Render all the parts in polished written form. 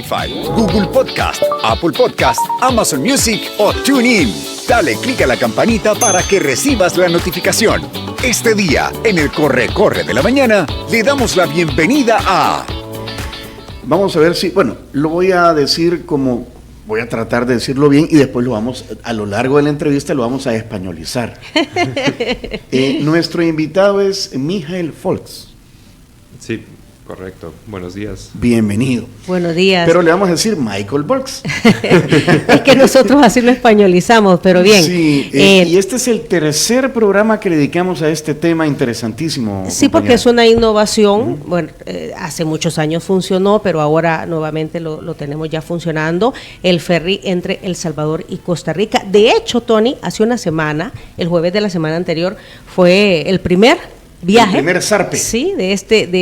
Google Podcast, Apple Podcast, Amazon Music o TuneIn. Dale clic a la campanita para que recibas la notificación. Este día, en el Corre de la Mañana, le damos la bienvenida a... Vamos a ver si, lo voy a decir como, voy a tratar de decirlo bien y después a lo largo de la entrevista lo vamos a españolizar. Nuestro invitado es Michael Volksch. Sí, correcto. Buenos días. Bienvenido. Buenos días. Pero le vamos a decir Michael Volksch. Es que nosotros así lo españolizamos, pero bien. Sí, y este es el tercer programa que le dedicamos a este tema interesantísimo. Sí, compañera. porque es una innovación. Bueno, hace muchos años funcionó, pero ahora nuevamente lo tenemos ya funcionando. El ferry entre El Salvador y Costa Rica. De hecho, Tony, hace una semana, el jueves de la semana anterior, fue el primer viaje. El primer zarpe. Sí, de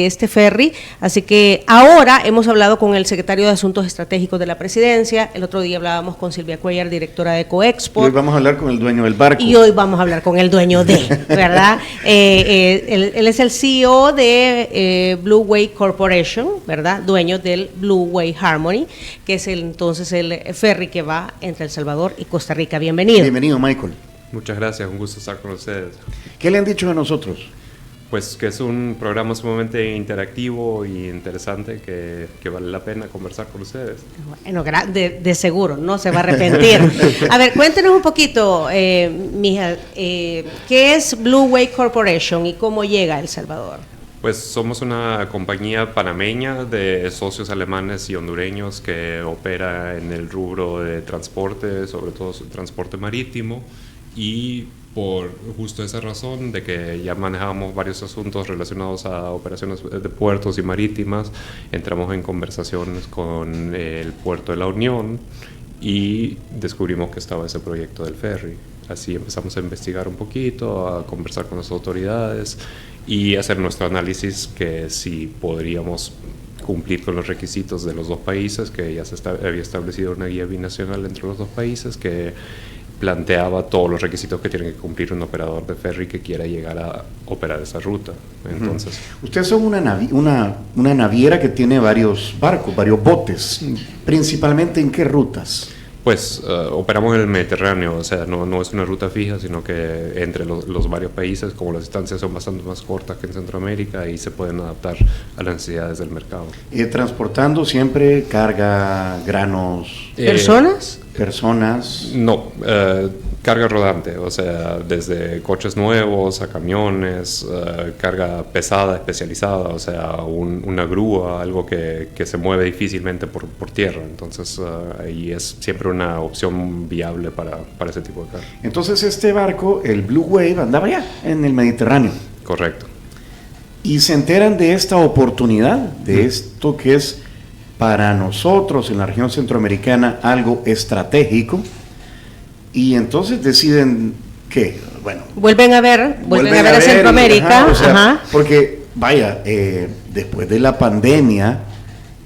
este ferry. Así que ahora hemos hablado con el secretario de Asuntos Estratégicos de la Presidencia. El otro día hablábamos con Silvia Cuellar, directora de Coexport. Y hoy vamos a hablar con el dueño del barco. Y hoy vamos a hablar con el dueño de, ¿verdad? Él es el CEO de Blue Wave Corporation, ¿verdad? Dueño del Blue Wave Harmony, que es entonces el ferry que va entre El Salvador y Costa Rica. Bienvenido. Bienvenido, Michael. Muchas gracias, un gusto estar con ustedes. ¿Qué le han dicho de nosotros? Pues que es un programa sumamente interactivo y interesante que vale la pena conversar con ustedes. Bueno, de seguro, no se va a arrepentir. A ver, cuéntenos un poquito, mija, ¿qué es Blue Wave Corporation y cómo llega a El Salvador? Pues somos una compañía panameña de socios alemanes y hondureños que opera en el rubro de transporte, sobre todo transporte marítimo, y por justo esa razón de que ya manejamos varios asuntos relacionados a operaciones de puertos y marítimas, entramos en conversaciones con el Puerto de la Unión y descubrimos que estaba ese proyecto del ferry. Así empezamos a investigar un poquito, a conversar con las autoridades y hacer nuestro análisis que si podríamos cumplir con los requisitos de los dos países, que ya había establecido una guía binacional entre los dos países que planteaba todos los requisitos que tiene que cumplir un operador de ferry que quiera llegar a operar esa ruta. Entonces, ustedes son una naviera que tiene varios barcos, varios botes. ¿Principalmente en qué rutas? pues operamos en el Mediterráneo, o sea, no es una ruta fija, sino que entre los varios países, como las distancias son bastante más cortas que en Centroamérica, y se pueden adaptar a las necesidades del mercado. Transportando siempre carga, granos. ¿Personas? Personas. No, carga rodante, o sea, desde coches nuevos a camiones, carga pesada, especializada, o sea, una grúa, algo que se mueve difícilmente por tierra. Entonces, ahí es siempre una opción viable para ese tipo de carga. Entonces, este barco, el Blue Wave, andaba ya en el Mediterráneo. Correcto. Y se enteran de esta oportunidad, de esto que es para nosotros en la región centroamericana algo estratégico, y entonces deciden que, bueno, vuelven a ver a Centroamérica, ajá, o sea, porque vaya, después de la pandemia,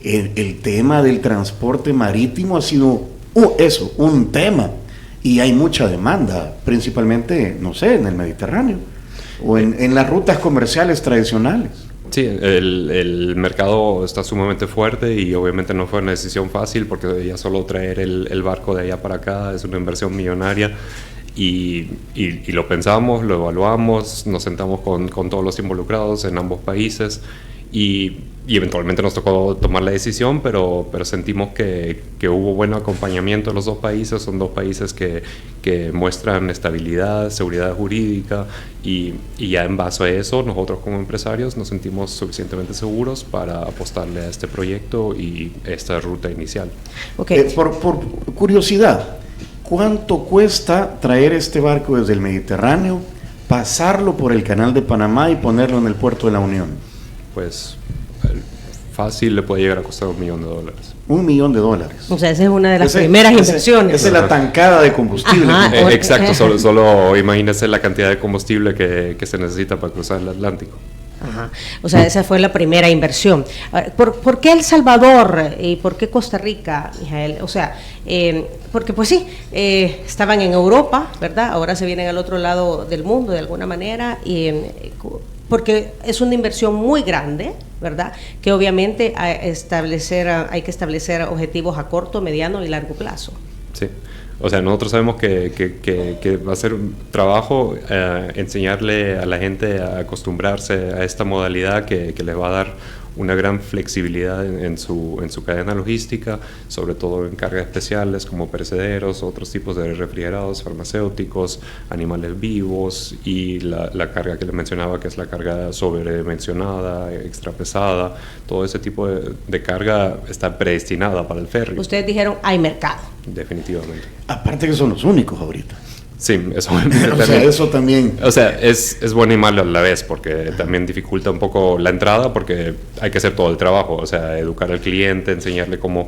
el tema del transporte marítimo ha sido un tema, y hay mucha demanda, principalmente, no sé, en el Mediterráneo o en las rutas comerciales tradicionales. Sí, el mercado está sumamente fuerte, y obviamente no fue una decisión fácil, porque ya solo traer el barco de allá para acá es una inversión millonaria, y lo pensamos, lo evaluamos, nos sentamos con todos los involucrados en ambos países, y eventualmente nos tocó tomar la decisión, pero sentimos que hubo buen acompañamiento de los dos países. Son dos países que muestran estabilidad, seguridad jurídica, y ya en base a eso nosotros como empresarios nos sentimos suficientemente seguros para apostarle a este proyecto y esta ruta inicial. Okay. Por curiosidad, ¿cuánto cuesta traer este barco desde el Mediterráneo, pasarlo por el Canal de Panamá y ponerlo en el Puerto de la Unión? Pues fácil le puede llegar a costar $1 millón. $1 millón. O sea, esa es una de las primeras inversiones. Esa es la tancada de combustible. Exacto, solo imagínese la cantidad de combustible que se necesita para cruzar el Atlántico. Ajá. O sea, esa fue la primera inversión. ¿Por qué El Salvador y por qué Costa Rica, Michael? O sea, porque pues sí, estaban en Europa, ¿verdad? Ahora se vienen al otro lado del mundo de alguna manera. porque es una inversión muy grande, ¿verdad? Que obviamente hay que establecer objetivos a corto, mediano y largo plazo. Sí. O sea, nosotros sabemos que va a ser un trabajo enseñarle a la gente a acostumbrarse a esta modalidad que les va a dar una gran flexibilidad en su cadena logística, sobre todo en cargas especiales como perecederos, otros tipos de refrigerados, farmacéuticos, animales vivos y la carga que les mencionaba, que es la carga sobremencionada, extra pesada. Todo ese tipo de carga está predestinada para el ferry. Ustedes dijeron, hay mercado. Definitivamente. Aparte que son los únicos ahorita. Sí, eso eso también. O sea, es bueno y malo a la vez, porque también dificulta un poco la entrada, porque hay que hacer todo el trabajo, o sea, educar al cliente, enseñarle cómo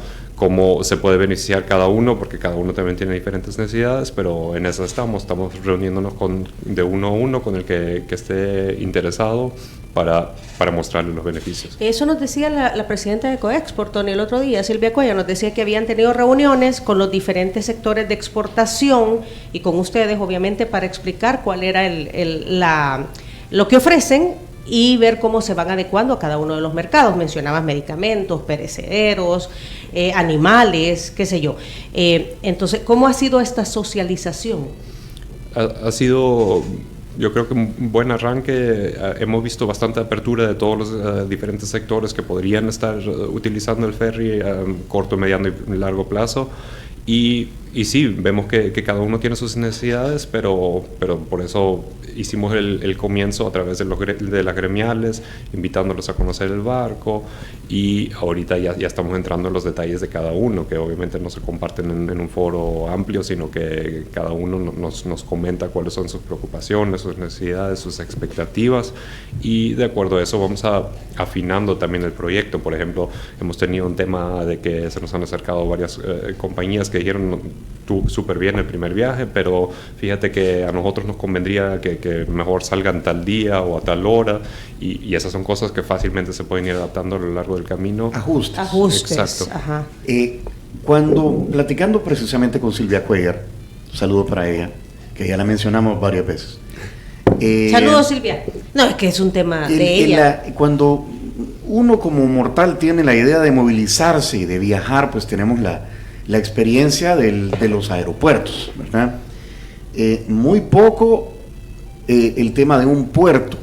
se puede beneficiar cada uno, porque cada uno también tiene diferentes necesidades, pero en eso estamos reuniéndonos de uno a uno con el que esté interesado para mostrarle los beneficios. Eso nos decía la presidenta de Coexport, Tony, el otro día, Silvia Cuellar, nos decía que habían tenido reuniones con los diferentes sectores de exportación y con ustedes, obviamente, para explicar cuál era lo que ofrecen y ver cómo se van adecuando a cada uno de los mercados. Mencionabas medicamentos, perecederos, animales, qué sé yo. Entonces, ¿cómo ha sido esta socialización? Ha sido, yo creo que un buen arranque. Hemos visto bastante apertura de todos los diferentes sectores que podrían estar utilizando el ferry a corto, mediano y largo plazo. Y sí, vemos que cada uno tiene sus necesidades, pero por eso hicimos el comienzo a través de las gremiales, invitándolos a conocer el barco, y ahorita ya estamos entrando en los detalles de cada uno, que obviamente no se comparten en un foro amplio, sino que cada uno nos comenta cuáles son sus preocupaciones, sus necesidades, sus expectativas, y de acuerdo a eso vamos afinando también el proyecto. Por ejemplo, hemos tenido un tema de que se nos han acercado varias compañías que dijeron, tú súper bien el primer viaje, pero fíjate que a nosotros nos convendría que mejor salgan tal día o a tal hora, y esas son cosas que fácilmente se pueden ir adaptando a lo largo del camino. Ajustes. Exacto. Ajá. Cuando platicando precisamente con Silvia Cuellar, un saludo para ella, que ya la mencionamos varias veces. Saludos, Silvia. No, es que es un tema de ella. Cuando uno como mortal tiene la idea de movilizarse y de viajar, pues tenemos la experiencia de los aeropuertos, ¿verdad? Muy poco el tema de un puerto.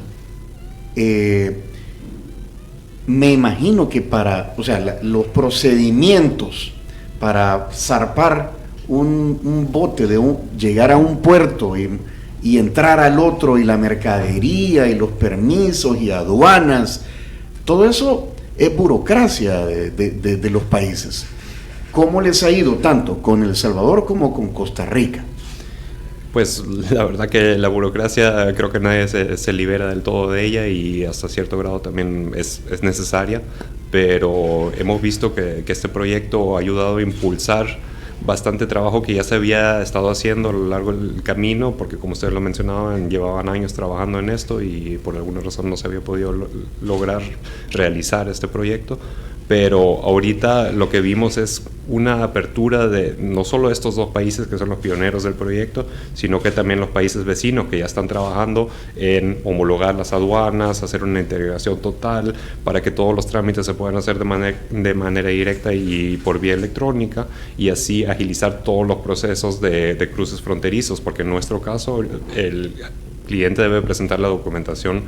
Me imagino que los procedimientos para zarpar un bote, llegar a un puerto y entrar al otro, y la mercadería y los permisos y aduanas, todo eso es burocracia de los países. ¿Cómo les ha ido tanto con El Salvador como con Costa Rica? Pues la verdad que la burocracia, creo que nadie se libera del todo de ella, y hasta cierto grado también es necesaria, pero hemos visto que este proyecto ha ayudado a impulsar bastante trabajo que ya se había estado haciendo a lo largo del camino, porque como ustedes lo mencionaban, llevaban años trabajando en esto y por alguna razón no se había podido lograr realizar este proyecto. Pero ahorita lo que vimos es una apertura de no solo estos dos países que son los pioneros del proyecto, sino que también los países vecinos que ya están trabajando en homologar las aduanas, hacer una integración total para que todos los trámites se puedan hacer de manera directa y por vía electrónica, y así agilizar todos los procesos de cruces fronterizos, porque en nuestro caso el cliente debe presentar la documentación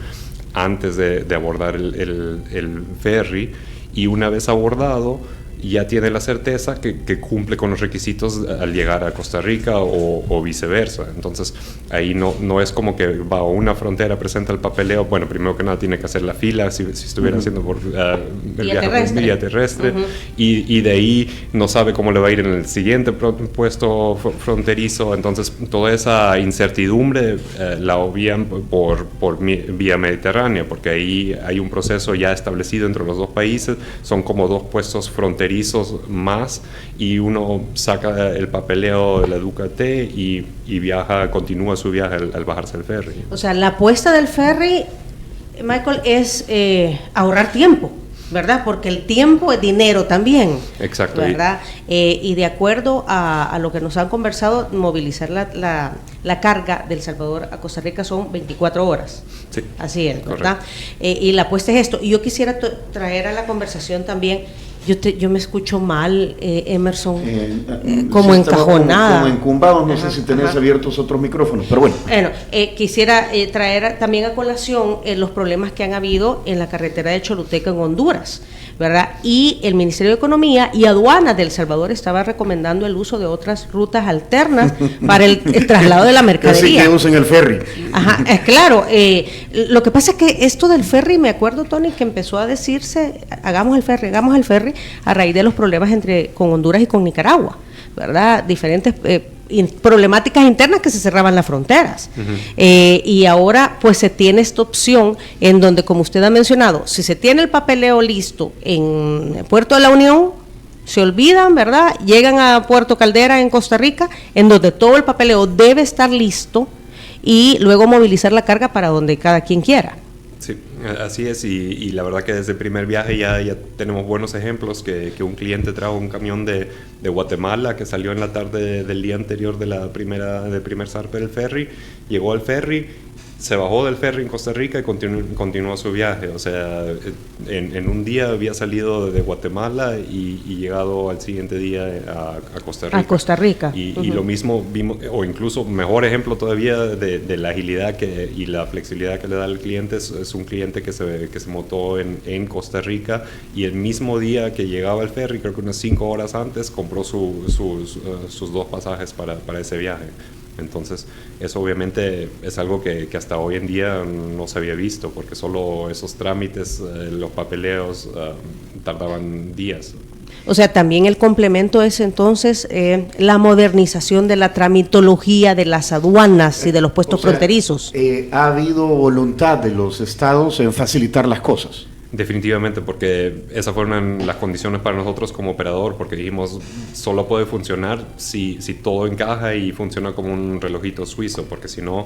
antes de abordar el ferry, y una vez abordado ya tiene la certeza que cumple con los requisitos al llegar a Costa Rica o viceversa. Entonces ahí no es como que va a una frontera, presenta el papeleo. Bueno, primero que nada tiene que hacer la fila si estuviera haciendo por el viaje por vía terrestre, y de ahí no sabe cómo le va a ir en el siguiente puesto fronterizo. Entonces toda esa incertidumbre la obvian por vía mediterránea, porque ahí hay un proceso ya establecido entre los dos países. Son como dos puestos fronterizos más, y uno saca el papeleo de la Ducate y continúa su viaje al bajarse el ferry. O sea, la apuesta del ferry, Michael, es ahorrar tiempo, ¿verdad? Porque el tiempo es dinero también. Exacto. ¿Verdad? Y de acuerdo a lo que nos han conversado, movilizar la carga del Salvador a Costa Rica son 24 horas. Sí. Así es, ¿verdad? Y la apuesta es esto. Y yo quisiera traer a la conversación también. Yo me escucho mal, Emerson, como encajonada. Como encumbados, no sé si tenés abiertos otros micrófonos, pero bueno. Bueno, quisiera traer también a colación los problemas que han habido en la carretera de Choluteca en Honduras, ¿verdad? Y el Ministerio de Economía y Aduanas de El Salvador estaba recomendando el uso de otras rutas alternas para el traslado de la mercadería. Así que usen el ferry. Ajá, claro. Lo que pasa es que esto del ferry, me acuerdo, Tony, que empezó a decirse, hagamos el ferry, a raíz de los problemas con Honduras y con Nicaragua, ¿verdad? Diferentes problemáticas internas que se cerraban las fronteras. Y ahora pues se tiene esta opción en donde, como usted ha mencionado, si se tiene el papeleo listo en Puerto de la Unión, se olvidan, ¿verdad? Llegan a Puerto Caldera en Costa Rica, en donde todo el papeleo debe estar listo y luego movilizar la carga para donde cada quien quiera. Sí, así es, y la verdad que desde el primer viaje ya tenemos buenos ejemplos, que un cliente trajo un camión de Guatemala que salió en la tarde del día anterior del primer zarpe del ferry, llegó al ferry, se bajó del ferry en Costa Rica y continuó su viaje. O sea, en un día había salido de Guatemala y llegado al siguiente día a Costa Rica. A Costa Rica. Y lo mismo vimos, o incluso mejor ejemplo todavía de la agilidad y la flexibilidad que le da al cliente, es un cliente que se montó en Costa Rica, y el mismo día que llegaba al ferry, creo que unas 5 horas antes, compró sus 2 pasajes para ese viaje. Entonces, eso obviamente es algo que hasta hoy en día no se había visto, porque solo esos trámites, los papeleos, tardaban días. O sea, también el complemento es entonces la modernización de la tramitología de las aduanas y de los puestos fronterizos. ¿Ha habido voluntad de los estados en facilitar las cosas? Definitivamente, porque esas fueron las condiciones para nosotros como operador, porque dijimos, solo puede funcionar si todo encaja y funciona como un relojito suizo, porque si no,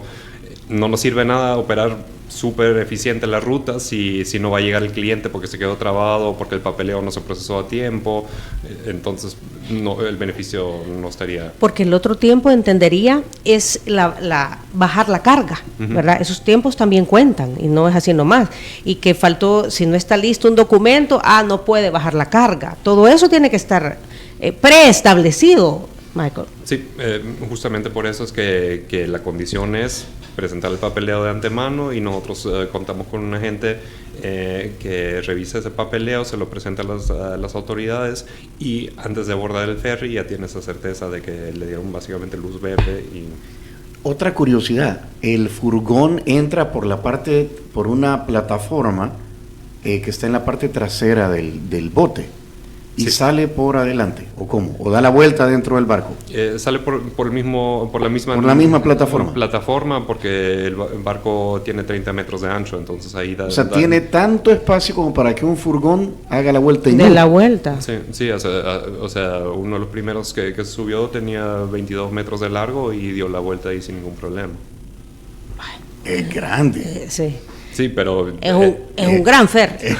no nos sirve nada operar súper eficiente la ruta si no va a llegar el cliente porque se quedó trabado, porque el papeleo no se procesó a tiempo. Entonces el beneficio no estaría. Porque el otro tiempo, entendería, es bajar la carga, ¿verdad? Esos tiempos también cuentan y no es así nomás. Y que faltó, si no está listo un documento, no puede bajar la carga. Todo eso tiene que estar preestablecido, Michael. Sí, justamente por eso es que la condición es presentar el papeleo de antemano, y nosotros contamos con un agente que revisa ese papeleo, se lo presenta a las autoridades, y antes de abordar el ferry ya tiene esa certeza de que le dieron básicamente luz verde. Otra curiosidad, el furgón entra por una plataforma que está en la parte trasera del bote. ¿Y sí sale por adelante? ¿O cómo? ¿O da la vuelta dentro del barco? Sale por la misma plataforma, porque el barco tiene 30 metros de ancho, entonces ahí da... O sea, tiene tanto espacio como para que un furgón haga la vuelta. De la vuelta. Sí, o sea, uno de los primeros que se subió tenía 22 metros de largo y dio la vuelta ahí sin ningún problema. Es grande. Sí. Sí, pero... Es un gran ferry.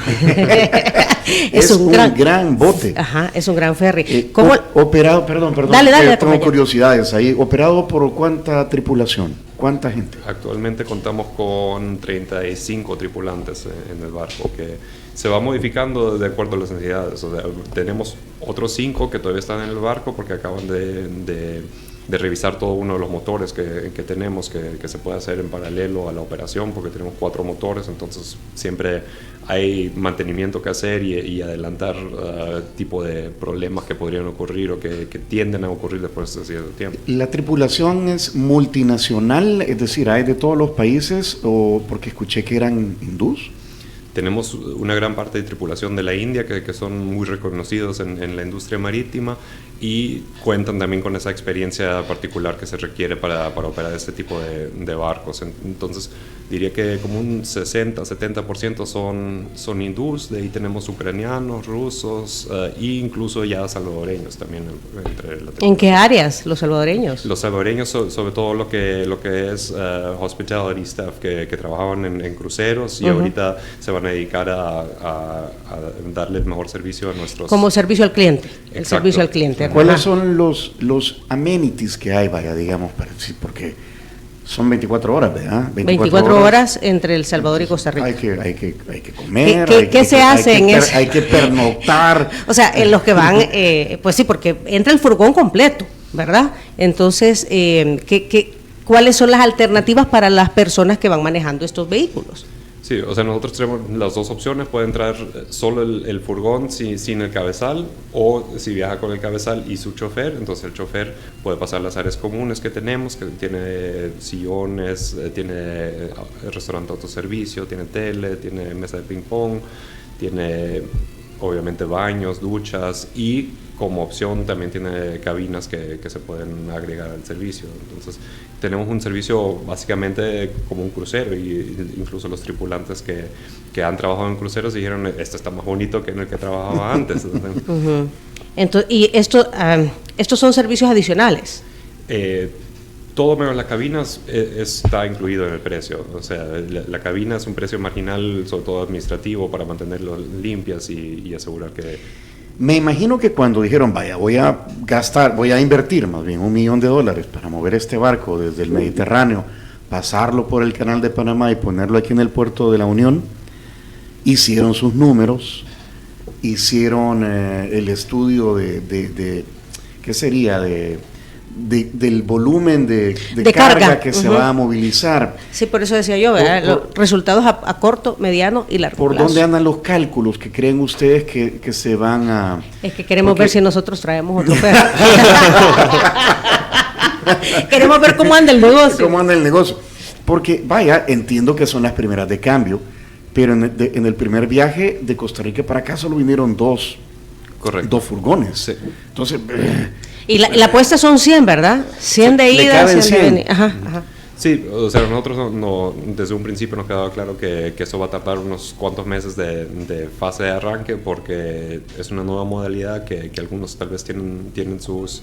es un gran bote. Ajá, es un gran ferry. ¿Cómo? Operado, perdón. Dale, tengo curiosidades ahí. ¿Operado por cuánta tripulación? ¿Cuánta gente? Actualmente contamos con 35 tripulantes en el barco, que se va modificando de acuerdo a las necesidades. O sea, tenemos otros 5 que todavía están en el barco porque acaban de revisar todo uno de los motores que tenemos, que se puede hacer en paralelo a la operación, porque tenemos 4 motores, entonces siempre hay mantenimiento que hacer y adelantar tipo de problemas que podrían ocurrir o que tienden a ocurrir después de cierto tiempo. ¿La tripulación es multinacional? Es decir, ¿hay de todos los países? ¿O porque escuché que eran hindús? Tenemos una gran parte de tripulación de la India que son muy reconocidos en la industria marítima, y cuentan también con esa experiencia particular que se requiere para operar este tipo de barcos. Entonces diría que como un 60-70% son hindús, de ahí tenemos ucranianos, rusos e incluso ya salvadoreños también. ¿En qué áreas los salvadoreños? Los salvadoreños, sobre todo lo que es hospitality staff, que trabajaban en cruceros y ahorita se van a dedicar a darle el mejor servicio a nuestros... Como servicio al cliente, el Exacto. servicio al cliente. ¿Cuáles son los amenities que hay, vaya, digamos, porque son 24 horas, ¿verdad? 24 horas entre El Salvador y Costa Rica. Hay que comer. ¿Qué se hace en eso? Hay que pernoctar. O sea, en los que van, pues sí, porque entra el furgón completo, ¿verdad? Entonces, ¿cuáles son las alternativas para las personas que van manejando estos vehículos? Sí, o sea, nosotros tenemos las dos opciones. Puede entrar solo el furgón sin el cabezal, o si viaja con el cabezal y su chofer, entonces el chofer puede pasar las áreas comunes que tenemos, que tiene sillones, tiene restaurante autoservicio, tiene tele, tiene mesa de ping pong, tiene obviamente baños, duchas, y como opción también tiene cabinas que se pueden agregar al servicio. Entonces tenemos un servicio básicamente como un crucero, y incluso los tripulantes que han trabajado en cruceros dijeron, esto está más bonito que en el que trabajaba antes. Entonces, ¿y estos son servicios adicionales? Todo menos las cabinas está incluido en el precio. O sea, la cabina es un precio marginal, sobre todo administrativo, para mantenerlo limpias y asegurar que... Me imagino que cuando dijeron, vaya, voy a invertir más bien $1 millón para mover este barco desde el Mediterráneo, pasarlo por el Canal de Panamá y ponerlo aquí en el puerto de la Unión, hicieron sus números, hicieron el estudio de ¿qué sería? Del volumen de carga que se va a movilizar. Sí, por eso decía yo, los resultados a corto, mediano y largo ¿Por plazo. dónde andan los cálculos que creen ustedes que se van a...? Es que queremos ver si nosotros traemos otro perro. Queremos ver cómo anda el negocio. ¿Cómo anda el negocio? Porque, vaya, entiendo que son las primeras de cambio, pero en el primer viaje de Costa Rica para acá solo vinieron dos furgones. Sí. Entonces... Y la apuesta son 100, ¿verdad? 100 de ida, 100 de venida. Ajá. Sí, o sea, nosotros desde un principio nos quedaba claro que eso va a tardar unos cuantos meses de fase de arranque, porque es una nueva modalidad que algunos tal vez tienen sus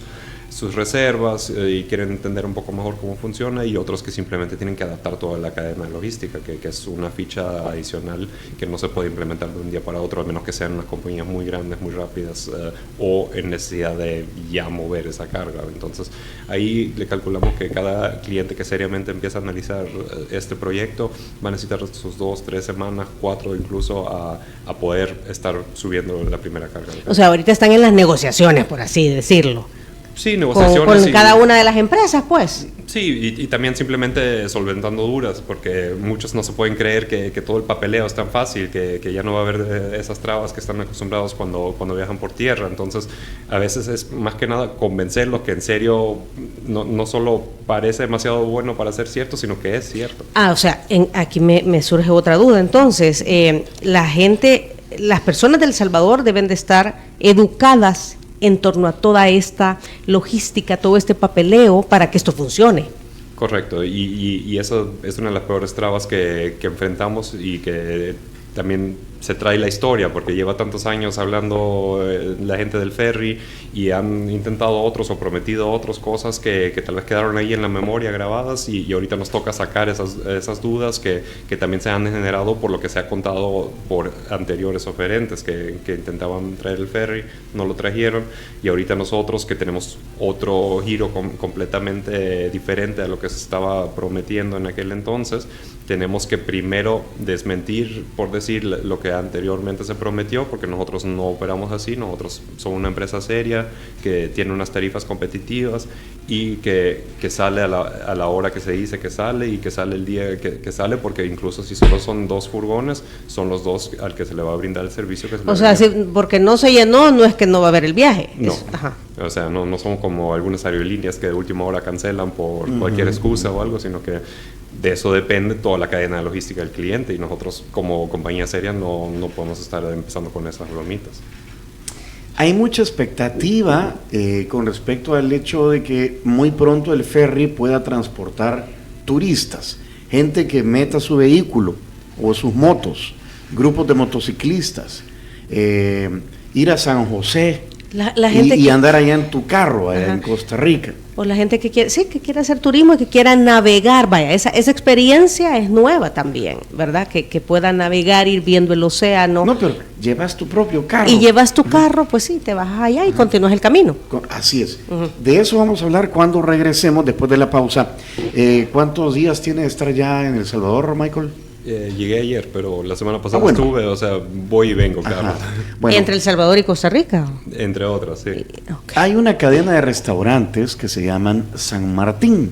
reservas y quieren entender un poco mejor cómo funciona, y otros que simplemente tienen que adaptar toda la cadena de logística, que es una ficha adicional que no se puede implementar de un día para otro, a menos que sean unas compañías muy grandes, muy rápidas, o en necesidad de ya mover esa carga. Entonces ahí le calculamos que cada cliente que seriamente empieza a analizar este proyecto va a necesitar sus 2, 3 semanas, 4 incluso, a poder estar subiendo la primera carga. O sea, ahorita están en las negociaciones, por así decirlo. Sí, negociaciones. Con cada una de las empresas, pues. Sí, y también simplemente solventando dudas, porque muchos no se pueden creer que todo el papeleo es tan fácil, que ya no va a haber esas trabas que están acostumbrados cuando viajan por tierra. Entonces, a veces es más que nada convencerlos que en serio no solo parece demasiado bueno para ser cierto, sino que es cierto. O sea, aquí me surge otra duda. Entonces, las personas de El Salvador deben de estar educadas en torno a toda esta logística, todo este papeleo para que esto funcione. Correcto, y eso es una de las peores trabas que enfrentamos, y que también se trae la historia, porque lleva tantos años hablando la gente del ferry, y han intentado otros o prometido otras cosas que tal vez quedaron ahí en la memoria grabadas, y ahorita nos toca sacar esas dudas que también se han generado por lo que se ha contado por anteriores oferentes que intentaban traer el ferry, no lo trajeron, y ahorita nosotros que tenemos otro giro completamente diferente a lo que se estaba prometiendo en aquel entonces, tenemos que primero desmentir, por decir, lo que anteriormente se prometió, porque nosotros no operamos así. Nosotros somos una empresa seria que tiene unas tarifas competitivas, y que sale a la hora que se dice que sale, y que sale el día que sale, porque incluso si solo son 2 furgones, son los 2 al que se le va a brindar el servicio que se le O sea, porque no se llenó, no es que no va a haber el viaje. No. O sea, no somos como algunas aerolíneas que de última hora cancelan por cualquier excusa o algo, sino que de eso depende toda la cadena de logística del cliente, y nosotros como compañía seria no podemos estar empezando con esas bromitas. Hay mucha expectativa con respecto al hecho de que muy pronto el ferry pueda transportar turistas, gente que meta su vehículo o sus motos, grupos de motociclistas, ir a San José La gente y andar allá en tu carro, allá en Costa Rica. O la gente que quiere, sí, que quiere hacer turismo y que quiera navegar, vaya, esa experiencia es nueva también, ¿verdad? Que pueda navegar, ir viendo el océano. No, pero llevas tu propio carro. Y llevas tu carro, pues sí, te vas allá y continúas el camino. Así es. De eso vamos a hablar cuando regresemos después de la pausa. ¿Cuántos días tiene de estar ya en El Salvador, Michael? Llegué ayer, pero la semana pasada estuve, o sea, voy y vengo, Carlos. Bueno, ¿Entre El Salvador y Costa Rica? Entre otras, sí. Okay. Hay una cadena de restaurantes que se llaman San Martín.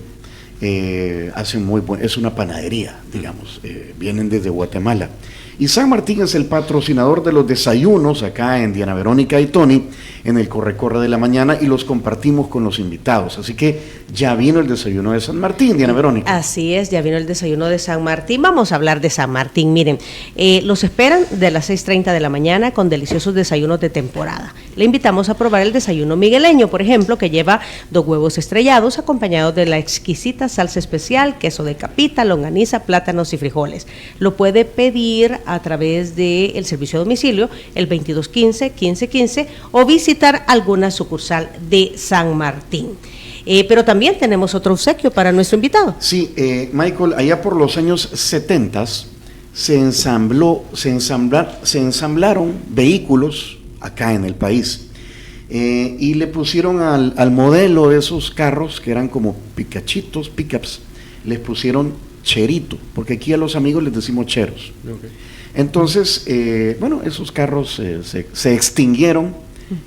Hacen muy buen, es una panadería, digamos, vienen desde Guatemala. Y San Martín es el patrocinador de los desayunos acá en Diana Verónica y Tony, en el Corre de la Mañana, y los compartimos con los invitados. Así que ya vino el desayuno de San Martín, Diana Verónica. Así es, ya vino el desayuno de San Martín. Vamos a hablar de San Martín. Miren, los esperan de las 6:30 de la mañana con deliciosos desayunos de temporada. Le invitamos a probar el desayuno migueleño, por ejemplo, que lleva 2 huevos estrellados acompañados de la exquisita salsa especial, queso de capita, longaniza, plátanos y frijoles. Lo puede pedir a través del servicio a domicilio, el 2215-1515, o visitar alguna sucursal de San Martín. Pero también tenemos otro obsequio para nuestro invitado. Sí, Michael, allá por los años 70 se ensamblaron vehículos acá en el país y le pusieron al modelo de esos carros que eran como picachitos, pickups, les pusieron cherito, porque aquí a los amigos les decimos cheros. Okay. Entonces, esos carros se extinguieron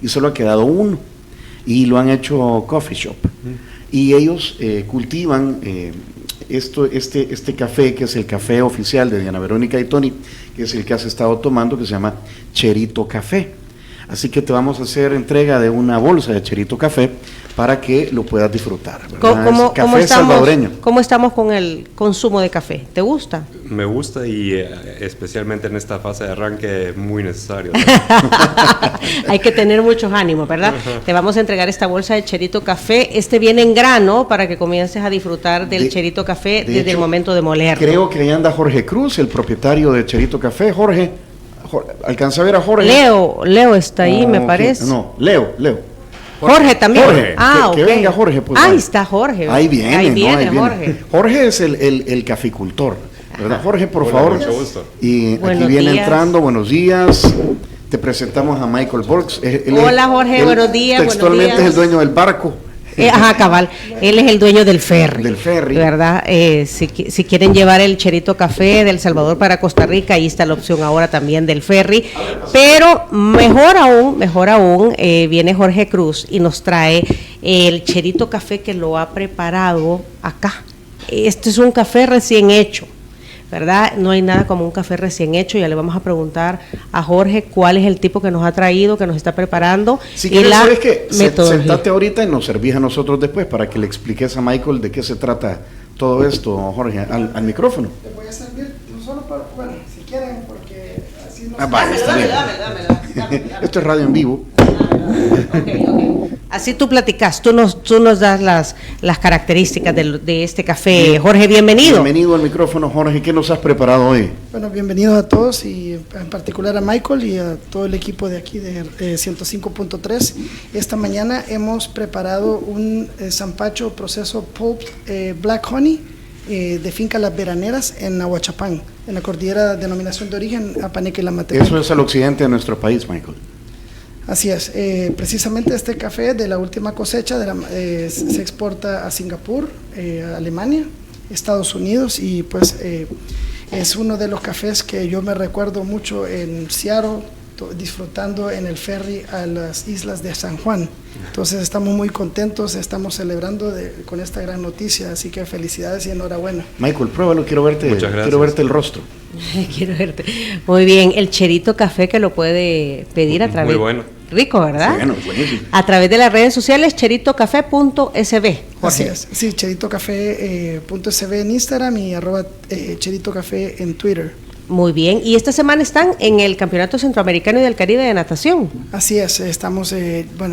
y solo ha quedado uno y lo han hecho coffee shop. Y ellos cultivan este café, que es el café oficial de Diana Verónica y Tony, que es el que has estado tomando, que se llama Cherito Café. Así que te vamos a hacer entrega de una bolsa de Cherito Café para que lo puedas disfrutar. Café salvadoreño. ¿Cómo estamos con el consumo de café? ¿Te gusta? Me gusta y especialmente en esta fase de arranque muy necesario. Hay que tener muchos ánimos, ¿verdad? Te vamos a entregar esta bolsa de Cherito Café. Este viene en grano para que comiences a disfrutar del Cherito Café desde el momento de molerlo. Creo que ahí anda Jorge Cruz, el propietario de Cherito Café. Jorge, ¿alcanza a ver a Jorge? Leo está ahí, me parece. No, Leo. Jorge también. Jorge, que venga Jorge. Pues, ahí está Jorge. Ahí viene Jorge. Jorge es el caficultor, ¿verdad? Jorge, por favor. Mucho gusto. Y buenos aquí viene días. Entrando, buenos días. Te presentamos a Michael Borges. Hola Jorge, buenos días. Textualmente buenos días. es el dueño del barco. Cabal, él es el dueño del ferry. Del ferry. ¿Verdad? Si quieren llevar el Cherito Café del Salvador para Costa Rica, ahí está la opción ahora también del ferry. Pero mejor aún, viene Jorge Cruz y nos trae el Cherito Café que lo ha preparado acá. Este es un café recién hecho, ¿verdad? No hay nada como un café recién hecho. Ya le vamos a preguntar a Jorge cuál es el tipo que nos ha traído, que nos está preparando. Si quieres, ¿sabes qué? Sentate ahorita y nos servís a nosotros después para que le expliques a Michael de qué se trata todo esto, Jorge, al micrófono. Te voy a servir, no solo para, si quieren, porque así no Dame. Esto es radio en vivo. Okay. Así tú platicas, tú nos das las características de este café. Jorge, bienvenido. Bienvenido al micrófono, Jorge. ¿Qué nos has preparado hoy? Bueno, bienvenidos a todos y en particular a Michael y a todo el equipo de aquí de 105.3. Esta mañana hemos preparado un zampacho proceso pulp Black Honey de finca Las Veraneras en Ahuachapán, en la cordillera denominación de origen Apaneque y La Matepeque. Eso es al occidente de nuestro país, Michael. Así es, precisamente este café de la última cosecha se exporta a Singapur, a Alemania, Estados Unidos y pues es uno de los cafés que yo me recuerdo mucho en Seattle, disfrutando en el ferry a las islas de San Juan. Entonces estamos muy contentos, estamos celebrando con esta gran noticia, así que felicidades y enhorabuena. Michael, pruébalo, quiero verte el rostro. Quiero verte. Muy bien, el Cherito Café que lo puede pedir a través. Muy bueno. Rico, ¿verdad? Sí, bueno, buenísimo. A través de las redes sociales, cheritocafé.sb. Así es, sí, cheritocafé.sb en Instagram y @cheritocafé en Twitter. Muy bien, y esta semana están en el Campeonato Centroamericano y del Caribe de Natación. Así es, estamos,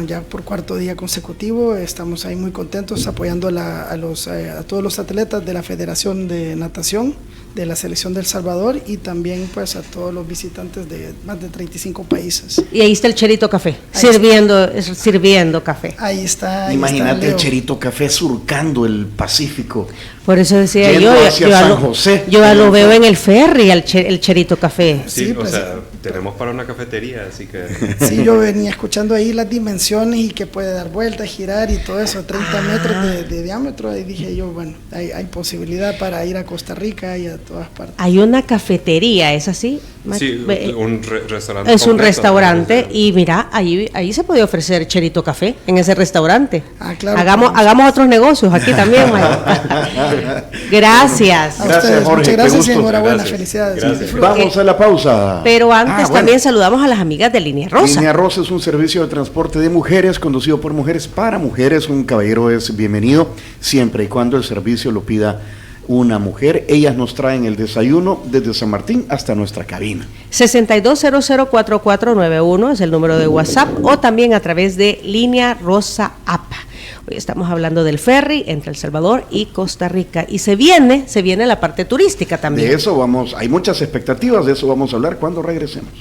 ya por cuarto día consecutivo, estamos ahí muy contentos apoyando a todos los atletas de la Federación de Natación, de la Selección de El Salvador y también pues a todos los visitantes de más de 35 países. Y ahí está el Cherito Café, sirviendo café. Ahí está. Imagínate el Cherito Café surcando el Pacífico. Por eso decía Yendo hacia San José. yo lo veo en el ferry, el Cherito Café. Sí, Sí, o pues, sea, tenemos para una cafetería, así que... Sí, yo venía escuchando ahí las dimensiones y que puede dar vueltas, girar y todo eso, 30 metros de diámetro, y dije yo, bueno, hay posibilidad para ir a Costa Rica y a todas partes. Hay una cafetería, ¿es así? Sí, un restaurante. Es un completo, restaurante ¿no? y mira, ahí se puede ofrecer Cherito Café, en ese restaurante. Ah, claro. Hagamos otros negocios aquí también, Gracias. A Gracias, ustedes, Jorge, muchas qué gracias y gusto. enhorabuena, Gracias. felicidades. Gracias. Disfruten. Vamos a la pausa. Pero antes bueno. también saludamos a las amigas de Línea Rosa. Línea Rosa es un servicio de transporte de mujeres conducido por mujeres para mujeres. Un caballero es bienvenido siempre y cuando el servicio lo pida una mujer. Ellas nos traen el desayuno desde San Martín hasta nuestra cabina. 62004491 es el número de WhatsApp o también a través de Línea Rosa App. Hoy estamos hablando del ferry entre El Salvador y Costa Rica y se viene la parte turística también. De eso hay muchas expectativas, de eso vamos a hablar cuando regresemos.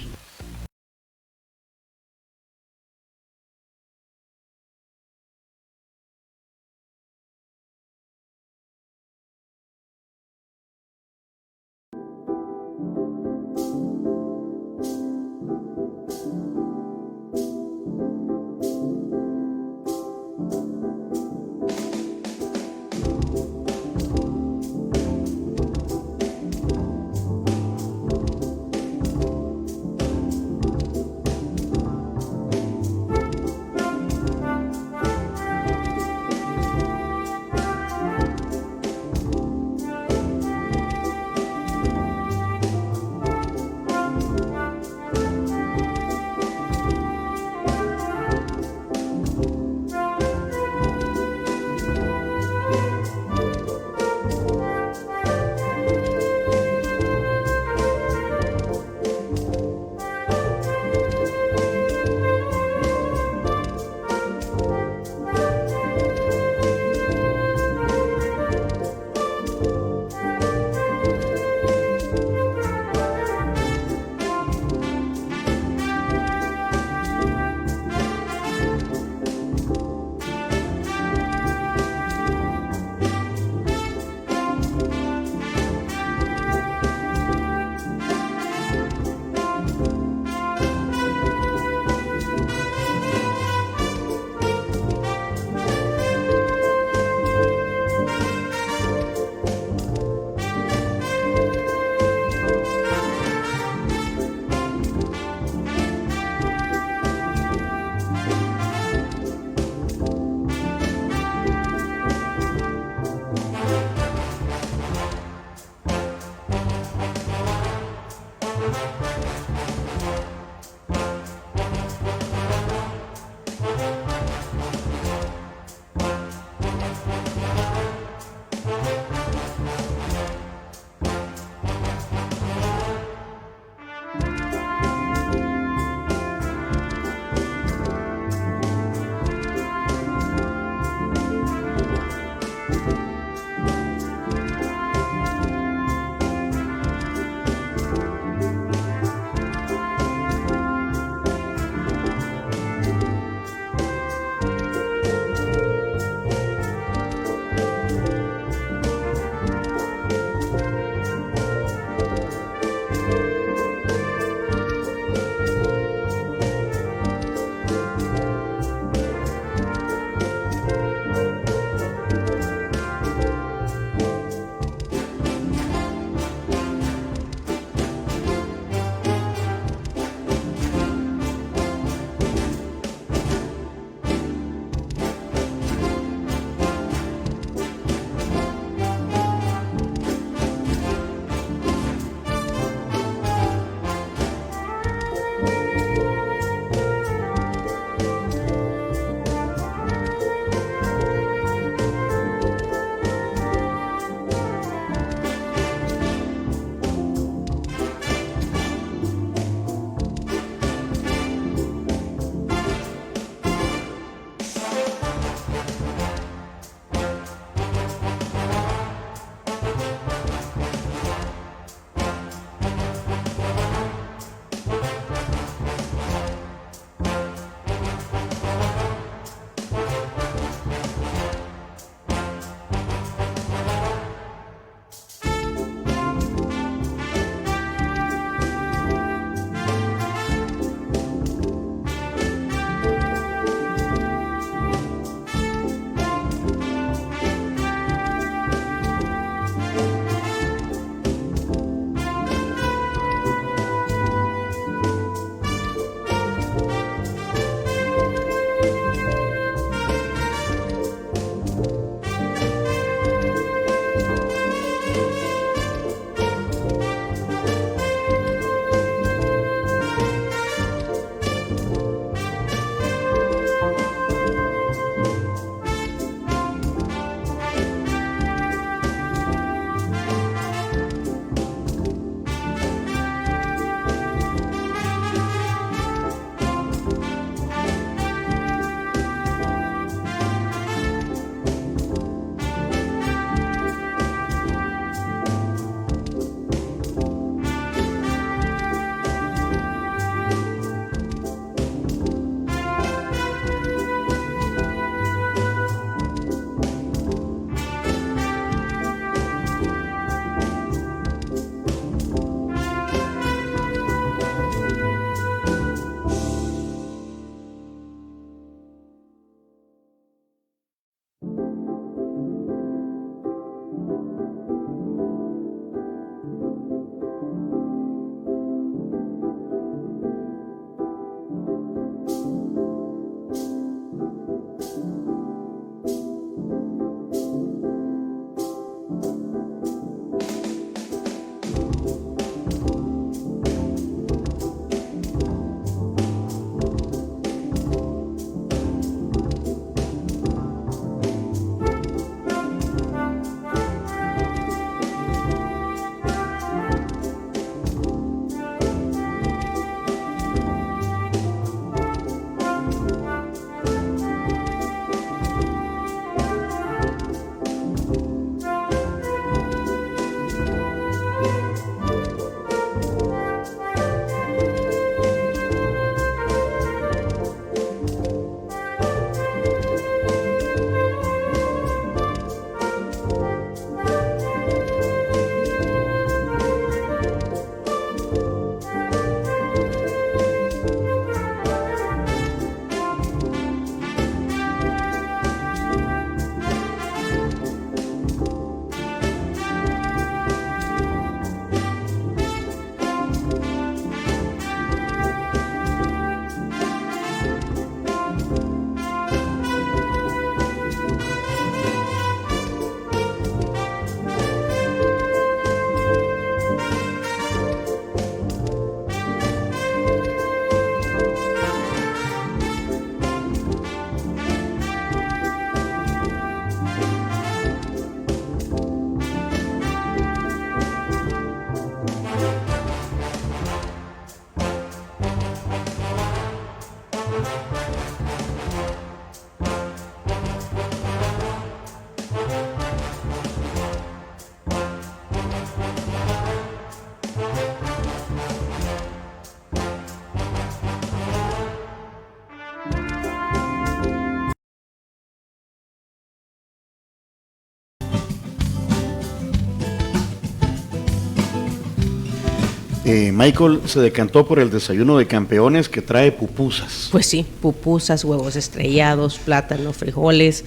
Michael se decantó por el desayuno de campeones que trae pupusas. Pues sí, pupusas, huevos estrellados, plátanos, frijoles.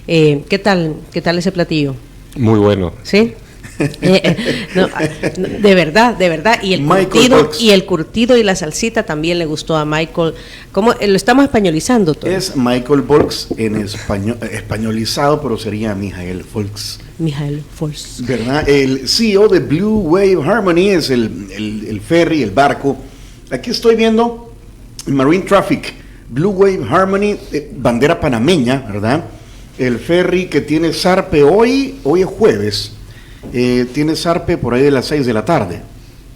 ¿Qué tal ese platillo? Muy bueno. ¿Sí? No, de verdad. Y el curtido y la salsita también le gustó a Michael. ¿Cómo lo estamos españolizando todo? Es Michael Volks en español, españolizado, pero sería Michael Volks. Michael Volks. ¿Verdad? El CEO de Blue Wave Harmony es el ferry, el barco. Aquí estoy viendo Marine Traffic, Blue Wave Harmony, bandera panameña, ¿verdad? El ferry que tiene zarpe hoy es jueves. Tiene zarpe por ahí de las 6 de la tarde.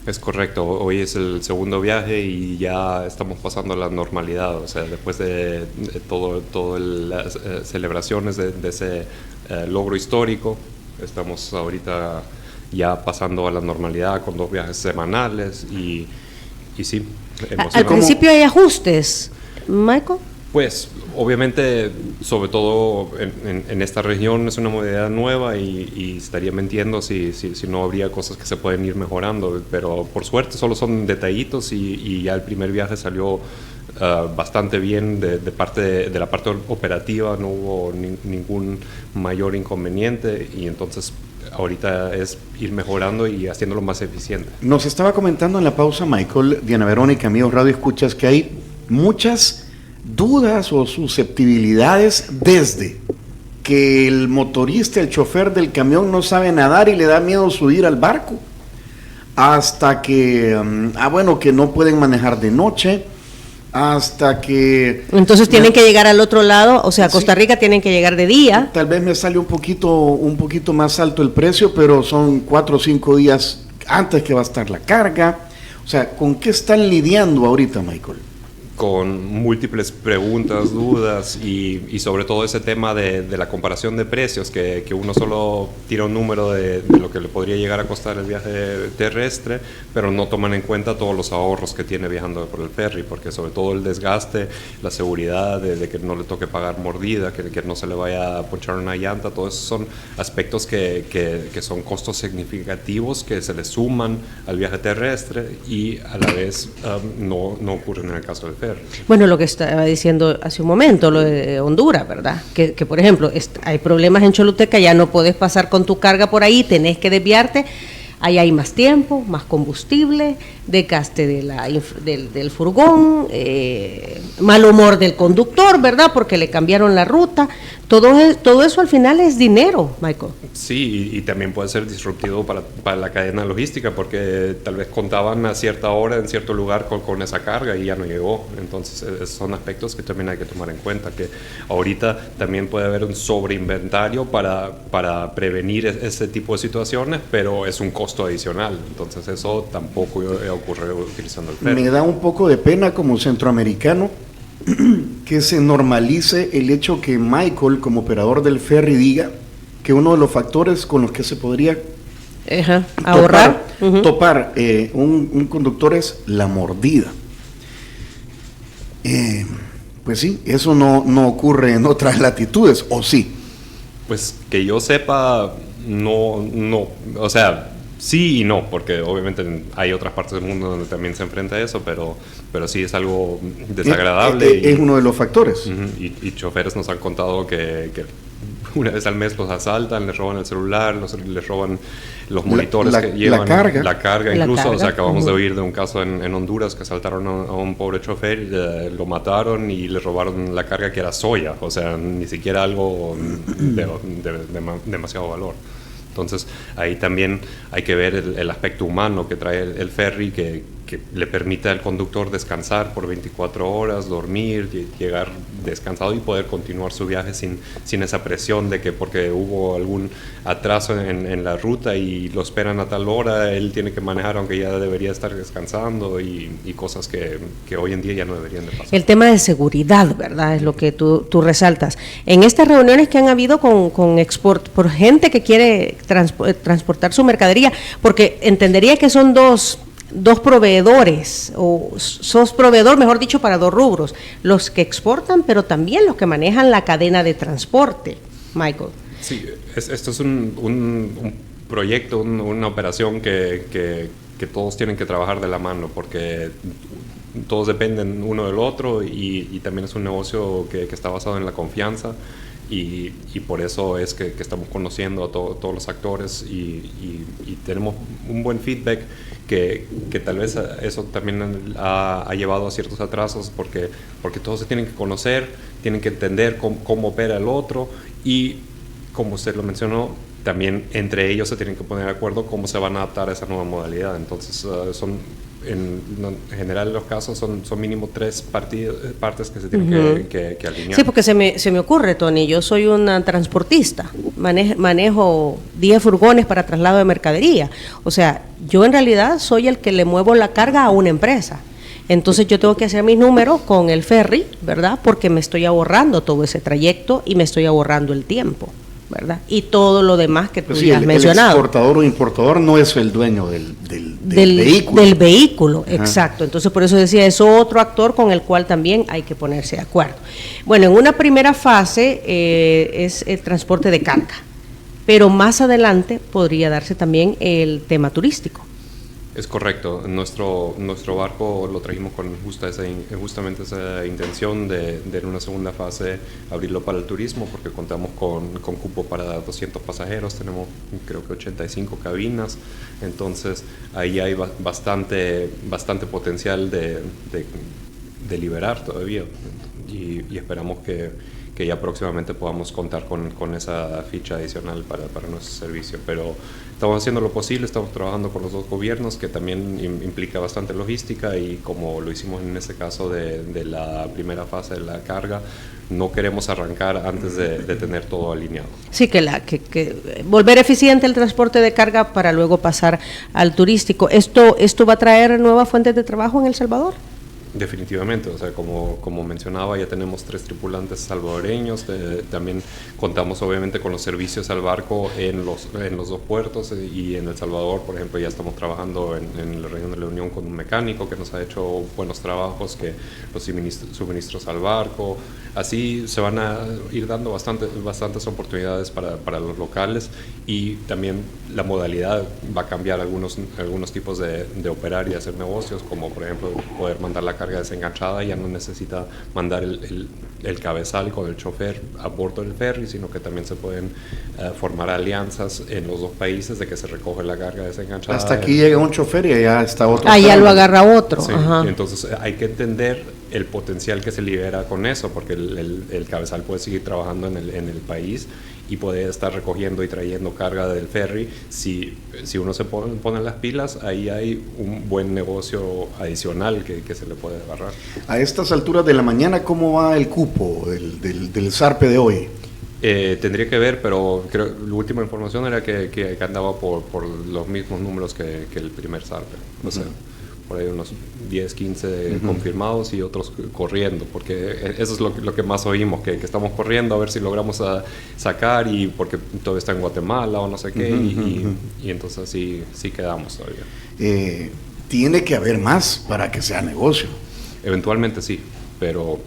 Es correcto, hoy es el segundo viaje y ya estamos pasando a la normalidad, o sea, después de todo las celebraciones de ese logro histórico, estamos ahorita ya pasando a la normalidad con 2 viajes semanales y sí, Al principio hay ajustes, Michael. Pues obviamente, sobre todo en esta región es una modalidad nueva y estaría mintiendo si no habría cosas que se pueden ir mejorando, pero por suerte solo son detallitos y ya el primer viaje salió bastante bien de la parte operativa, no hubo ningún mayor inconveniente y entonces ahorita es ir mejorando y haciéndolo más eficiente. Nos estaba comentando en la pausa Michael, Diana Verónica, amigos Radio Escuchas, que hay muchas dudas o susceptibilidades desde que el motorista, el chofer del camión no sabe nadar y le da miedo subir al barco, hasta que, que no pueden manejar de noche, hasta que... Entonces tienen que llegar al otro lado, o sea, a Costa Rica tienen que llegar de día. Tal vez me sale un poquito más alto el precio, pero son 4 o 5 días antes que va a estar la carga. O sea, ¿con qué están lidiando ahorita, Michael? Con múltiples preguntas, dudas y sobre todo ese tema de la comparación de precios, que uno solo tira un número de lo que le podría llegar a costar el viaje terrestre, pero no toman en cuenta todos los ahorros que tiene viajando por el ferry, porque sobre todo el desgaste, la seguridad de que no le toque pagar mordida, que no se le vaya a ponchar una llanta, todos esos son aspectos que son costos significativos que se le suman al viaje terrestre y a la vez no ocurren en el caso del ferry. Bueno, lo que estaba diciendo hace un momento, lo de Honduras, ¿verdad? Que por ejemplo, hay problemas en Choluteca, ya no podés pasar con tu carga por ahí, tenés que desviarte. Ahí hay más tiempo, más combustible, desgaste del furgón, mal humor del conductor, ¿verdad? Porque le cambiaron la ruta. Todo eso al final es dinero, Michael. Sí, y también puede ser disruptivo para la cadena logística, porque tal vez contaban a cierta hora en cierto lugar con esa carga y ya no llegó. Entonces, son aspectos que también hay que tomar en cuenta, que ahorita también puede haber un sobreinventario para prevenir ese tipo de situaciones, pero es un costo adicional. Entonces, eso tampoco ocurre utilizando el ferry. Me da un poco de pena como centroamericano que se normalice el hecho que Michael, como operador del ferry, diga que uno de los factores con los que se podría ahorrar, topar un conductor es la mordida. Pues sí, eso no ocurre en otras latitudes, ¿o sí? Pues que yo sepa, no, o sea, sí y no, porque obviamente hay otras partes del mundo donde también se enfrenta a eso, pero sí es algo desagradable. Es uno de los factores. Y choferes nos han contado que una vez al mes los asaltan, les roban el celular, les roban los monitores que llevan, la carga incluso, o sea, acabamos de oír de un caso en Honduras que asaltaron a un pobre chofer, lo mataron y le robaron la carga que era soya, o sea, ni siquiera algo de demasiado valor. Entonces, ahí también hay que ver el aspecto humano que trae el ferry, que le permite al conductor descansar por 24 horas, dormir, llegar descansado y poder continuar su viaje sin esa presión de que porque hubo algún atraso en la ruta y lo esperan a tal hora, él tiene que manejar aunque ya debería estar descansando y cosas que hoy en día ya no deberían de pasar. El tema de seguridad, ¿verdad? Es lo que tú resaltas. En estas reuniones que han habido con Export, por gente que quiere transportar su mercadería, porque entendería que son dos proveedores, o sos proveedor, mejor dicho, para 2 rubros, los que exportan, pero también los que manejan la cadena de transporte, Michael. Sí, esto es un proyecto, una operación que que todos tienen que trabajar de la mano porque todos dependen uno del otro y también es un negocio que está basado en la confianza y por eso es que estamos conociendo a todos los actores y tenemos un buen feedback que tal vez eso también ha llevado a ciertos atrasos porque todos se tienen que conocer, tienen que entender cómo opera el otro y como usted lo mencionó, también entre ellos se tienen que poner de acuerdo cómo se van a adaptar a esa nueva modalidad. Entonces, en general los casos son mínimo 3 partes que se tienen que alinear. Sí, porque se me ocurre, Tony, yo soy una transportista, manejo 10 furgones para traslado de mercadería. O sea, yo en realidad soy el que le muevo la carga a una empresa. Entonces yo tengo que hacer mis números con el ferry, ¿verdad? Porque me estoy ahorrando todo ese trayecto y me estoy ahorrando el tiempo, ¿verdad? Y todo lo demás que tú ya has mencionado. El exportador o importador no es el dueño del vehículo. Del vehículo, exacto. Entonces, por eso decía, es otro actor con el cual también hay que ponerse de acuerdo. Bueno, en una primera fase es el transporte de carga, pero más adelante podría darse también el tema turístico. Es correcto. Nuestro barco lo trajimos con justamente esa intención de en una segunda fase abrirlo para el turismo, porque contamos con cupo para 200 pasajeros, tenemos creo que 85 cabinas, entonces ahí hay bastante potencial de liberar todavía y esperamos que ya próximamente podamos contar con esa ficha adicional para nuestro servicio, pero estamos haciendo lo posible, estamos trabajando con los dos gobiernos, que también implica bastante logística y como lo hicimos en ese caso de la primera fase de la carga, no queremos arrancar antes de tener todo alineado. Sí, que volver eficiente el transporte de carga para luego pasar al turístico. ¿Esto va a traer nuevas fuentes de trabajo en El Salvador? Definitivamente, o sea, como mencionaba, ya tenemos 3 tripulantes salvadoreños, también contamos obviamente con los servicios al barco en los 2 puertos y en El Salvador, por ejemplo, ya estamos trabajando en la región de la Unión con un mecánico que nos ha hecho buenos trabajos, que los suministros al barco, así se van a ir dando bastantes oportunidades para los locales y también la modalidad va a cambiar algunos tipos de operar y hacer negocios, como por ejemplo poder mandar la carga desenganchada, ya no necesita mandar el cabezal con el chofer a bordo del ferry, sino que también se pueden formar alianzas en los 2 países de que se recoge la carga desenganchada. Hasta aquí llega un chofer y allá está otro. Ya lo agarra otro. Sí, ajá. Entonces hay que entender el potencial que se libera con eso, porque el cabezal puede seguir trabajando en el país y puede estar recogiendo y trayendo carga del ferry. Si uno se pone las pilas, ahí hay un buen negocio adicional que se le puede agarrar. A estas alturas de la mañana, ¿cómo va el cupo del Zarpe de hoy? Tendría que ver, pero creo la última información era que andaba por los mismos números que el primer Zarpe. O sea, por ahí unos 10, 15 confirmados y otros corriendo, porque eso es lo que más oímos, que estamos corriendo a ver si logramos sacar y porque todo está en Guatemala o no sé qué, y entonces sí quedamos todavía. Tiene que haber más para que sea negocio. Eventualmente sí, pero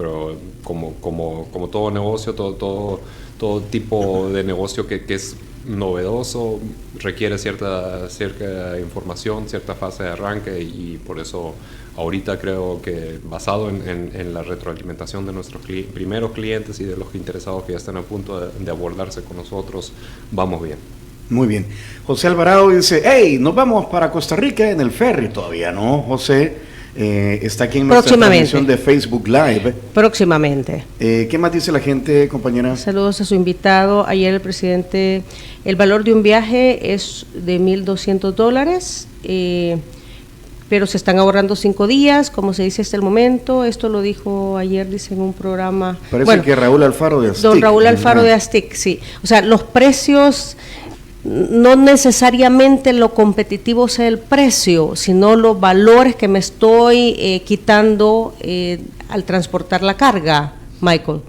como todo negocio, todo tipo de negocio que es novedoso, requiere cierta información, cierta fase de arranque y por eso ahorita creo que basado en la retroalimentación de nuestros primeros clientes y de los interesados que ya están a punto de abordarse con nosotros, vamos bien. Muy bien. José Alvarado dice, hey, nos vamos para Costa Rica en el ferry. Todavía no, José. Está aquí en nuestra transmisión de Facebook Live. Próximamente. ¿Qué más dice la gente, compañera? Saludos a su invitado. Ayer el presidente, el valor de un viaje es de $1,200, pero se están ahorrando 5 días, como se dice hasta el momento. Esto lo dijo ayer, dice en un programa. Parece que Raúl Alfaro de Aztic. Don Raúl Alfaro de Aztic, sí. O sea, los precios, no necesariamente lo competitivo sea el precio, sino los valores que me estoy quitando al transportar la carga, Michael.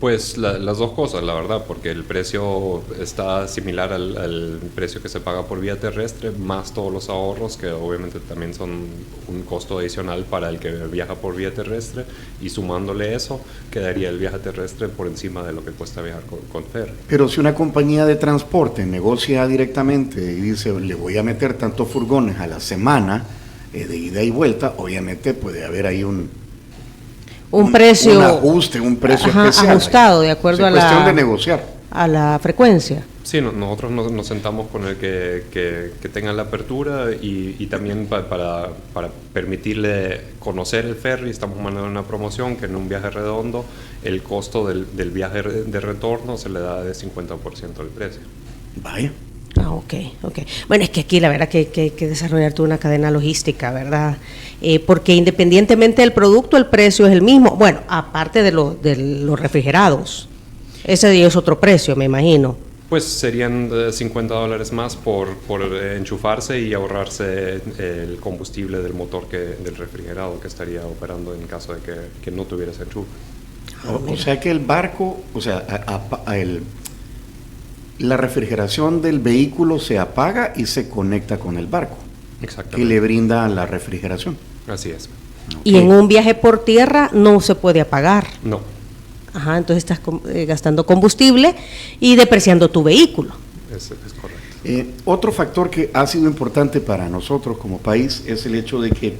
Pues las dos cosas, la verdad, porque el precio está similar al precio que se paga por vía terrestre, más todos los ahorros, que obviamente también son un costo adicional para el que viaja por vía terrestre, y sumándole eso, quedaría el viaje terrestre por encima de lo que cuesta viajar con ferry. Pero si una compañía de transporte negocia directamente y dice, le voy a meter tantos furgones a la semana de ida y vuelta, obviamente puede haber ahí un precio, un ajuste, un precio especial. Ajustado, de acuerdo es cuestión de negociar. A la frecuencia. Sí, nosotros nos sentamos con el que tenga la apertura y también para permitirle conocer el ferry. Estamos mandando una promoción que en un viaje redondo el costo del viaje de retorno se le da de 50% del precio. Vaya. Ok. Bueno, es que aquí la verdad que hay que desarrollar toda una cadena logística, ¿verdad? Porque independientemente del producto, el precio es el mismo. Bueno, aparte de los refrigerados. Ese es otro precio, me imagino. Pues serían $50 más por enchufarse y ahorrarse el combustible del motor del refrigerado que estaría operando en caso de que no tuviera ese enchufe. O sea que el barco, la refrigeración del vehículo se apaga y se conecta con el barco. Exactamente. Que le brinda la refrigeración. Así es. Y en un viaje por tierra no se puede apagar. No. Ajá, entonces estás gastando combustible y depreciando tu vehículo. Es correcto. Otro factor que ha sido importante para nosotros como país es el hecho de que,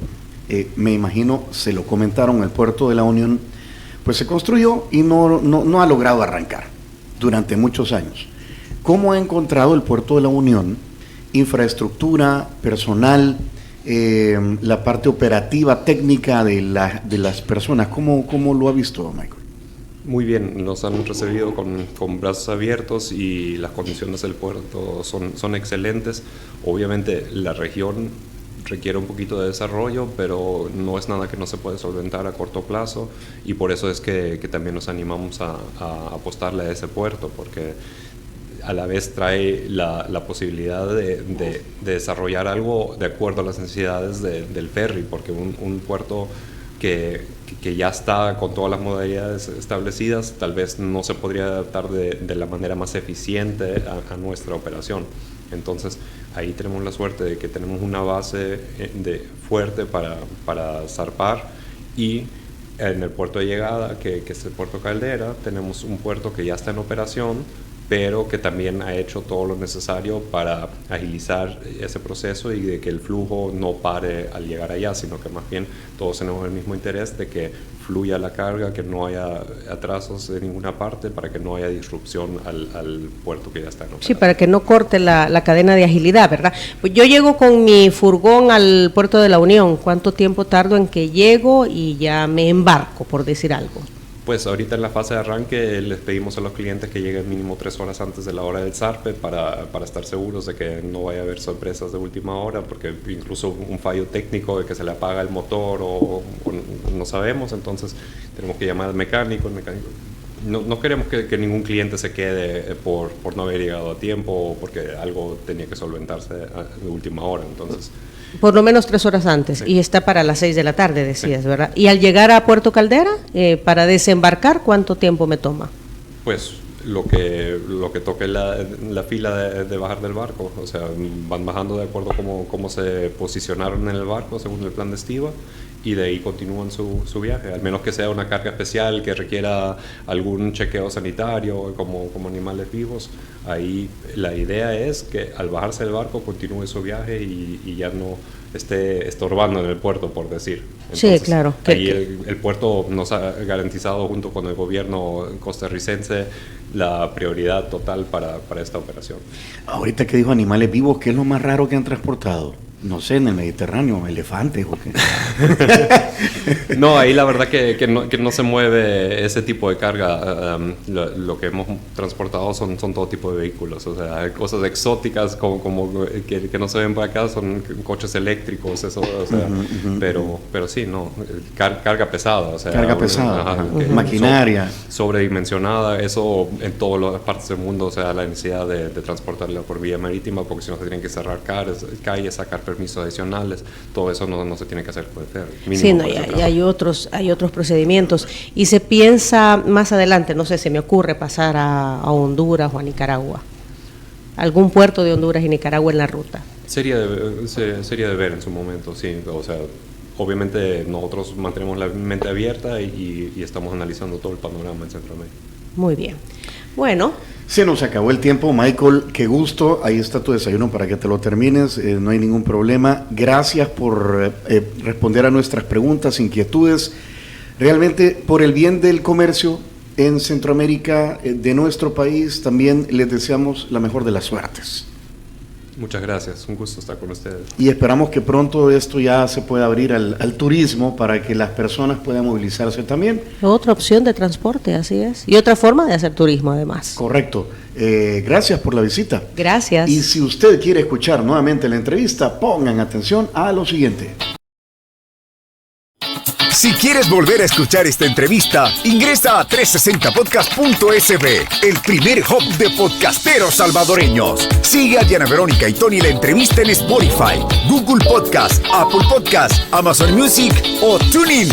me imagino, se lo comentaron, el puerto de la Unión, pues se construyó y no ha logrado arrancar durante muchos años. ¿Cómo ha encontrado el puerto de la Unión infraestructura, personal, la parte operativa, técnica de las personas? ¿Cómo lo ha visto, Michael? Muy bien, nos han recibido con brazos abiertos y las condiciones del puerto son excelentes. Obviamente la región requiere un poquito de desarrollo, pero no es nada que no se puede solventar a corto plazo, y por eso es que también nos animamos a apostarle a ese puerto, porque a la vez trae la posibilidad de desarrollar algo de acuerdo a las necesidades del ferry, porque un puerto que ya está con todas las modalidades establecidas, tal vez no se podría adaptar de la manera más eficiente a nuestra operación. Entonces, ahí tenemos la suerte de que tenemos una base fuerte para zarpar, y en el puerto de llegada, que es el puerto Caldera, tenemos un puerto que ya está en operación, pero que también ha hecho todo lo necesario para agilizar ese proceso y de que el flujo no pare al llegar allá, sino que más bien todos tenemos el mismo interés de que fluya la carga, que no haya atrasos de ninguna parte, para que no haya disrupción al puerto que ya está en operación. Sí, para que no corte la cadena de agilidad, ¿verdad? Pues yo llego con mi furgón al puerto de la Unión. ¿Cuánto tiempo tardo en que llego y ya me embarco, por decir algo? Pues ahorita en la fase de arranque les pedimos a los clientes que lleguen mínimo 3 horas antes de la hora del zarpe para estar seguros de que no vaya a haber sorpresas de última hora, porque incluso un fallo técnico de que se le apaga el motor o no sabemos, entonces tenemos que llamar al mecánico. No queremos que ningún cliente se quede por no haber llegado a tiempo o porque algo tenía que solventarse de última hora, entonces... Por lo menos 3 horas antes, sí. Y está para las 6 de la tarde, decías, sí. ¿Verdad? Y al llegar a Puerto Caldera, para desembarcar, ¿cuánto tiempo me toma? Pues lo que toque la fila de bajar del barco, o sea, van bajando de acuerdo cómo se posicionaron en el barco según el plan de estiva, y de ahí continúan su viaje, al menos que sea una carga especial que requiera algún chequeo sanitario como animales vivos. Ahí la idea es que al bajarse del barco continúe su viaje y ya no esté estorbando en el puerto, por decir. Entonces, sí, claro. Ahí el puerto nos ha garantizado junto con el gobierno costarricense la prioridad total para esta operación. Ahorita que dijo animales vivos, ¿qué es lo más raro que han transportado? No sé, en el Mediterráneo, elefantes o qué. No, ahí la verdad que no se mueve ese tipo de carga. Lo que hemos transportado son todo tipo de vehículos, o sea, cosas exóticas como que no se ven por acá, son coches eléctricos, eso, o sea, pero sí, no, carga pesada, o sea, carga pesada, maquinaria sobredimensionada, eso en todas las partes del mundo, o sea, la necesidad de transportarla por vía marítima, porque si no se tienen que cerrar calles, sacar permisos adicionales, todo eso no se tiene que hacer por el ferry. Sí, no, y hay otros procedimientos. Y se piensa más adelante, no sé, se me ocurre pasar a Honduras o a Nicaragua. ¿Algún puerto de Honduras y Nicaragua en la ruta? Sería de ver en su momento, sí. O sea, obviamente nosotros mantenemos la mente abierta y estamos analizando todo el panorama en Centroamérica. Muy bien. Bueno. Se nos acabó el tiempo, Michael, qué gusto, ahí está tu desayuno para que te lo termines, no hay ningún problema. Gracias por responder a nuestras preguntas, inquietudes. Realmente, por el bien del comercio en Centroamérica, de nuestro país, también les deseamos la mejor de las suertes. Muchas gracias, un gusto estar con ustedes. Y esperamos que pronto esto ya se pueda abrir al turismo para que las personas puedan movilizarse también. Otra opción de transporte, así es. Y otra forma de hacer turismo, además. Correcto. Gracias por la visita. Gracias. Y si usted quiere escuchar nuevamente la entrevista, pongan atención a lo siguiente. Si quieres volver a escuchar esta entrevista, ingresa a 360podcast.sb, el primer hub de podcasteros salvadoreños. Sigue a Diana Verónica y Tony la entrevista en Spotify, Google Podcast, Apple Podcast, Amazon Music o TuneIn.